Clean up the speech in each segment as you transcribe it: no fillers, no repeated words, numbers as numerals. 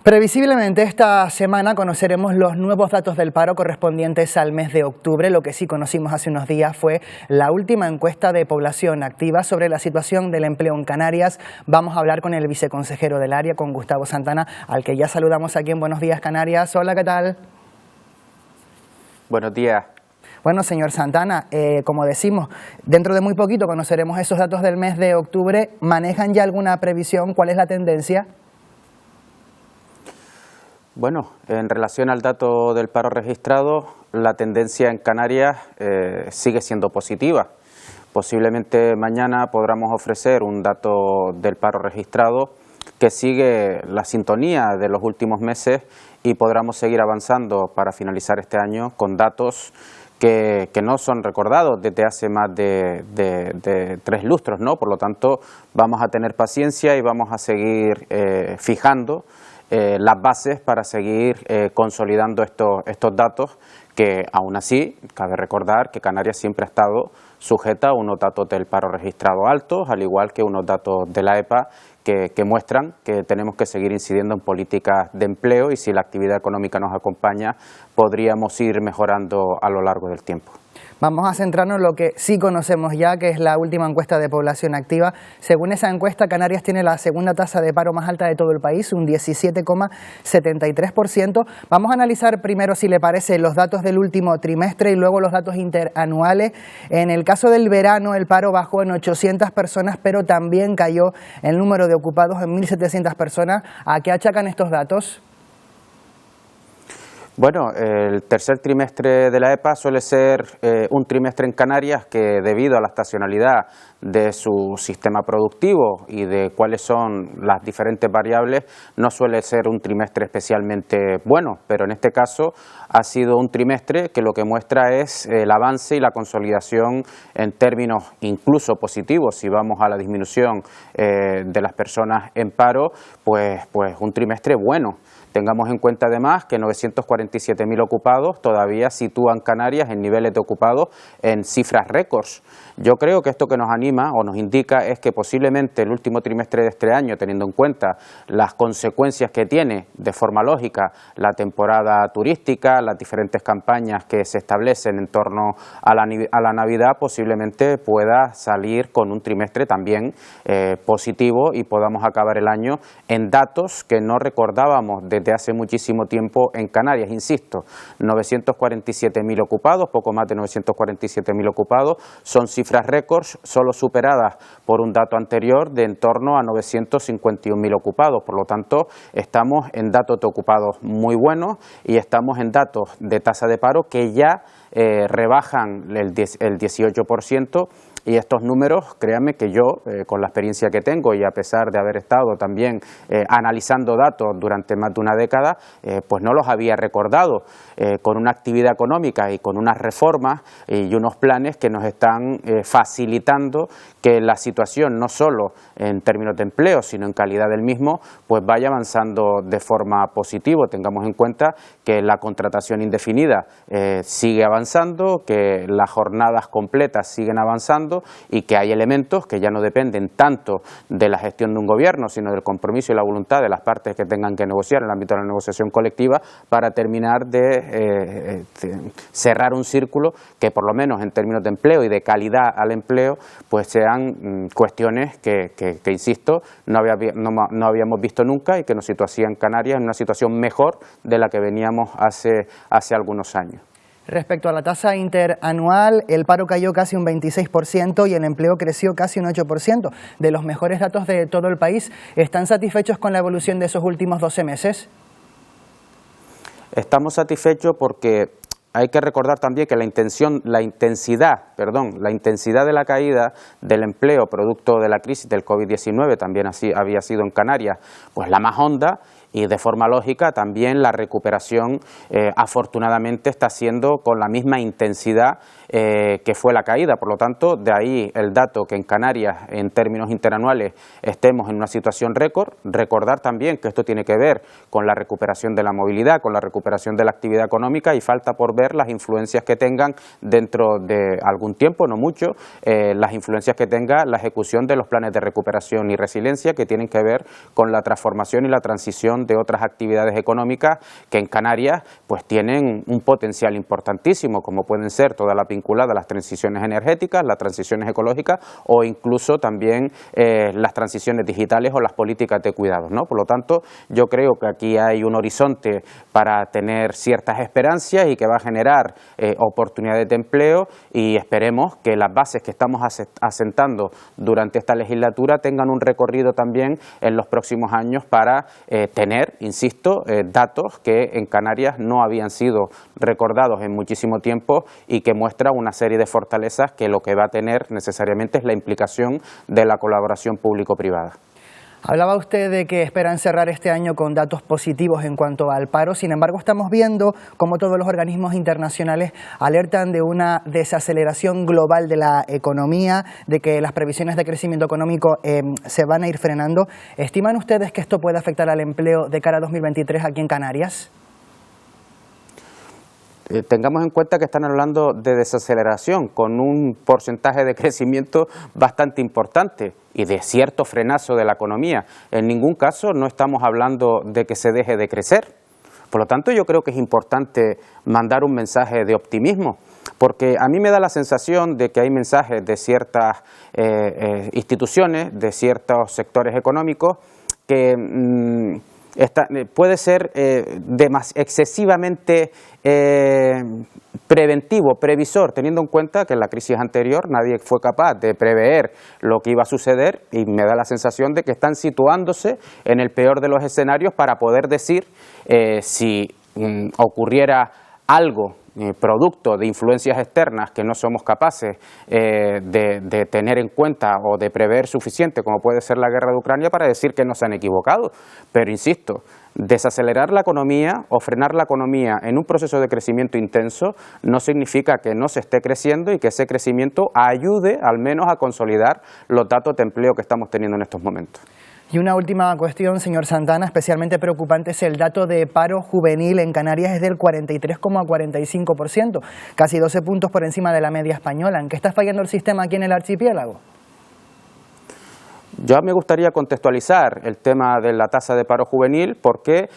Previsiblemente esta semana conoceremos los nuevos datos del paro correspondientes al mes de octubre. Lo que sí conocimos hace unos días fue la última encuesta de población activa sobre la situación del empleo en Canarias. Vamos a hablar con el viceconsejero del área, con Gustavo Santana, al que ya saludamos aquí en Buenos Días Canarias. Hola, ¿qué tal? Buenos días. Bueno, señor Santana, como decimos, dentro de muy poquito conoceremos esos datos del mes de octubre. ¿Manejan ya alguna previsión? ¿Cuál es la tendencia? Bueno, en relación al dato del paro registrado, la tendencia en Canarias sigue siendo positiva. Posiblemente mañana podamos ofrecer un dato del paro registrado que sigue la sintonía de los últimos meses y podamos seguir avanzando para finalizar este año con datos que no son recordados desde hace más de 3 lustros, ¿no? Por lo tanto, vamos a tener paciencia y vamos a seguir fijando las bases para seguir consolidando estos datos que aún así cabe recordar que Canarias siempre ha estado sujeta a unos datos del paro registrado altos, al igual que unos datos de la EPA que muestran que tenemos que seguir incidiendo en políticas de empleo y si la actividad económica nos acompaña podríamos ir mejorando a lo largo del tiempo. Vamos a centrarnos en lo que sí conocemos ya, que es la última encuesta de población activa. Según esa encuesta, Canarias tiene la segunda tasa de paro más alta de todo el país, un 17,73%. Vamos a analizar primero, si le parece, los datos del último trimestre y luego los datos interanuales. En el caso del verano, el paro bajó en 800 personas, pero también cayó el número de ocupados en 1.700 personas. ¿A qué achacan estos datos? Bueno, el tercer trimestre de la EPA suele ser un trimestre en Canarias que, debido a la estacionalidad de su sistema productivo y de cuáles son las diferentes variables, no suele ser un trimestre especialmente bueno, pero en este caso ha sido un trimestre que lo que muestra es el avance y la consolidación en términos incluso positivos. Si vamos a la disminución de las personas en paro, pues un trimestre bueno. Tengamos en cuenta además que 947.000 ocupados todavía sitúan Canarias en niveles de ocupados en cifras récords. Yo creo que esto que nos anima o nos indica es que posiblemente el último trimestre de este año, teniendo en cuenta las consecuencias que tiene de forma lógica la temporada turística, las diferentes campañas que se establecen en torno a la Navidad, posiblemente pueda salir con un trimestre también positivo y podamos acabar el año en datos que no recordábamos desde hace muchísimo tiempo en Canarias. Insisto, 947.000 ocupados, poco más de 947.000 ocupados, son cifras récords, solo superadas por un dato anterior de en torno a 951.000 ocupados. Por lo tanto, estamos en datos de ocupados muy buenos y estamos en datos de tasa de paro que ya rebajan el 18%. Y estos números, créanme que yo, con la experiencia que tengo y a pesar de haber estado también analizando datos durante más de una década, pues no los había recordado, con una actividad económica y con unas reformas y unos planes que nos están facilitando que la situación, no solo en términos de empleo, sino en calidad del mismo, pues vaya avanzando de forma positiva. Tengamos en cuenta que la contratación indefinida sigue avanzando, que las jornadas completas siguen avanzando y que hay elementos que ya no dependen tanto de la gestión de un gobierno, sino del compromiso y la voluntad de las partes que tengan que negociar en el ámbito de la negociación colectiva para terminar de cerrar un círculo que, por lo menos en términos de empleo y de calidad al empleo, pues sean cuestiones que insisto, no habíamos visto nunca y que nos situarían en Canarias en una situación mejor de la que veníamos hace algunos años. Respecto a la tasa interanual, el paro cayó casi un 26% y el empleo creció casi un 8%, de los mejores datos de todo el país. ¿Están satisfechos con la evolución de esos últimos 12 meses? Estamos satisfechos porque hay que recordar también que la intensidad de la caída del empleo producto de la crisis del COVID-19 también así había sido en Canarias pues la más honda. Y de forma lógica también la recuperación afortunadamente está siendo con la misma intensidad que fue la caída. Por lo tanto, de ahí el dato que en Canarias, en términos interanuales, estemos en una situación récord. Recordar también que esto tiene que ver con la recuperación de la movilidad, con la recuperación de la actividad económica y falta por ver las influencias que tengan dentro de algún tiempo, no mucho, las influencias que tenga la ejecución de los planes de recuperación y resiliencia que tienen que ver con la transformación y la transición razón de otras actividades económicas que en Canarias pues tienen un potencial importantísimo, como pueden ser todas las vinculadas a las transiciones energéticas, las transiciones ecológicas o incluso también las transiciones digitales o las políticas de cuidados, ¿no? Por lo tanto, yo creo que aquí hay un horizonte para tener ciertas esperanzas y que va a generar oportunidades de empleo, y esperemos que las bases que estamos asentando durante esta legislatura tengan un recorrido también en los próximos años para tener, insisto, datos que en Canarias no habían sido recordados en muchísimo tiempo y que muestra una serie de fortalezas que lo que va a tener necesariamente es la implicación de la colaboración público-privada. Hablaba usted de que esperan cerrar este año con datos positivos en cuanto al paro. Sin embargo, estamos viendo cómo todos los organismos internacionales alertan de una desaceleración global de la economía, de que las previsiones de crecimiento económico se van a ir frenando. ¿Estiman ustedes que esto puede afectar al empleo de cara a 2023 aquí en Canarias? Tengamos en cuenta que están hablando de desaceleración con un porcentaje de crecimiento bastante importante y de cierto frenazo de la economía. En ningún caso no estamos hablando de que se deje de crecer. Por lo tanto, yo creo que es importante mandar un mensaje de optimismo, porque a mí me da la sensación de que hay mensajes de ciertas instituciones, de ciertos sectores económicos que puede ser excesivamente preventivo, previsor, teniendo en cuenta que en la crisis anterior nadie fue capaz de prever lo que iba a suceder, y me da la sensación de que están situándose en el peor de los escenarios para poder decir si ocurriera algo producto de influencias externas que no somos capaces de tener en cuenta o de prever suficiente, como puede ser la guerra de Ucrania, para decir que no se han equivocado. Pero insisto, desacelerar la economía o frenar la economía en un proceso de crecimiento intenso no significa que no se esté creciendo y que ese crecimiento ayude al menos a consolidar los datos de empleo que estamos teniendo en estos momentos. Y una última cuestión, señor Santana, especialmente preocupante es el dato de paro juvenil en Canarias, es del 43,45%, casi 12 puntos por encima de la media española. ¿En qué está fallando el sistema aquí en el archipiélago? Yo me gustaría contextualizar el tema de la tasa de paro juvenil porque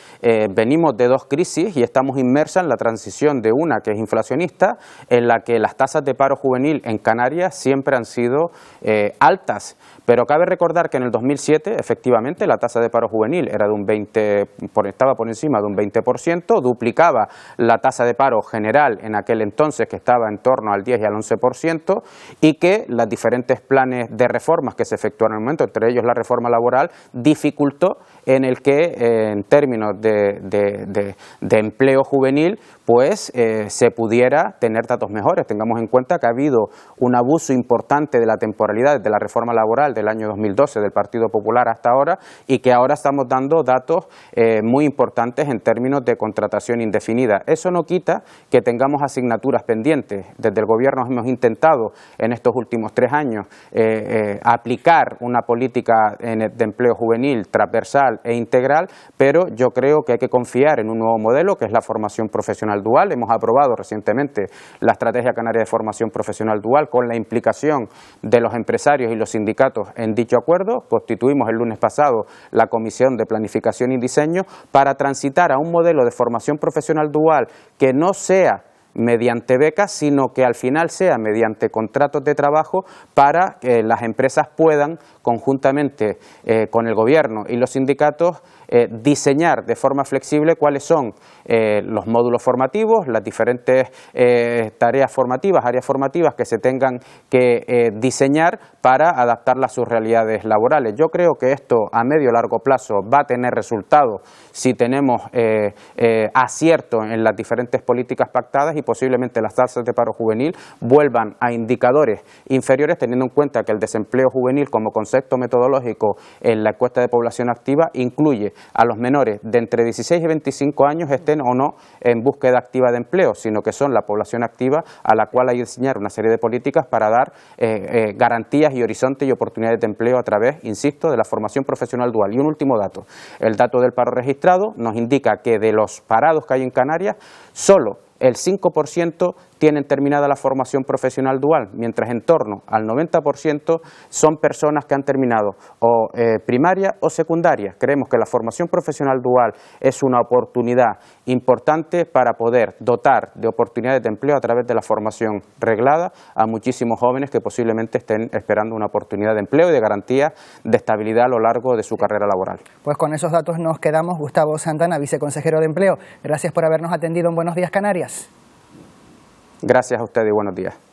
venimos de dos crisis y estamos inmersas en la transición de una que es inflacionista, en la que las tasas de paro juvenil en Canarias siempre han sido altas. Pero cabe recordar que en el 2007, efectivamente, la tasa de paro juvenil era de un 20%, estaba por encima de un 20%, duplicaba la tasa de paro general en aquel entonces, que estaba en torno al 10 y al 11%, y que los diferentes planes de reformas que se efectuaron en el momento, entre ellos la reforma laboral, dificultó en el que, en términos de empleo juvenil, pues se pudiera tener datos mejores. Tengamos en cuenta que ha habido un abuso importante de la temporalidad de la reforma laboral del año 2012 del Partido Popular hasta ahora, y que ahora estamos dando datos muy importantes en términos de contratación indefinida. Eso no quita que tengamos asignaturas pendientes. Desde el Gobierno hemos intentado en estos últimos 3 años aplicar una política de empleo juvenil transversal e integral, pero yo creo que hay que confiar en un nuevo modelo que es la formación profesional dual. Hemos aprobado recientemente la Estrategia Canaria de Formación Profesional Dual con la implicación de los empresarios y los sindicatos en dicho acuerdo. Constituimos el lunes pasado la Comisión de Planificación y Diseño para transitar a un modelo de formación profesional dual que no sea mediante becas, sino que al final sea mediante contratos de trabajo para que las empresas puedan, conjuntamente con el Gobierno y los sindicatos, diseñar de forma flexible cuáles son los módulos formativos, las diferentes tareas formativas, áreas formativas que se tengan que diseñar para adaptarlas a sus realidades laborales. Yo creo que esto a medio y largo plazo va a tener resultados si tenemos acierto en las diferentes políticas pactadas, y posiblemente las tasas de paro juvenil vuelvan a indicadores inferiores, teniendo en cuenta que el desempleo juvenil como concepto metodológico en la encuesta de población activa incluye a los menores de entre 16 y 25 años, estén o no en búsqueda activa de empleo, sino que son la población activa a la cual hay que diseñar una serie de políticas para dar garantías y horizontes y oportunidades de empleo a través, insisto, de la formación profesional dual. Y un último dato, el dato del paro registrado nos indica que de los parados que hay en Canarias, solo el 5% tienen terminada la formación profesional dual, mientras en torno al 90% son personas que han terminado o primaria o secundaria. Creemos que la formación profesional dual es una oportunidad importante para poder dotar de oportunidades de empleo a través de la formación reglada a muchísimos jóvenes que posiblemente estén esperando una oportunidad de empleo y de garantía de estabilidad a lo largo de su carrera laboral. Pues con esos datos nos quedamos. Gustavo Santana, viceconsejero de Empleo, gracias por habernos atendido en Buenos Días Canarias. Gracias a usted y buenos días.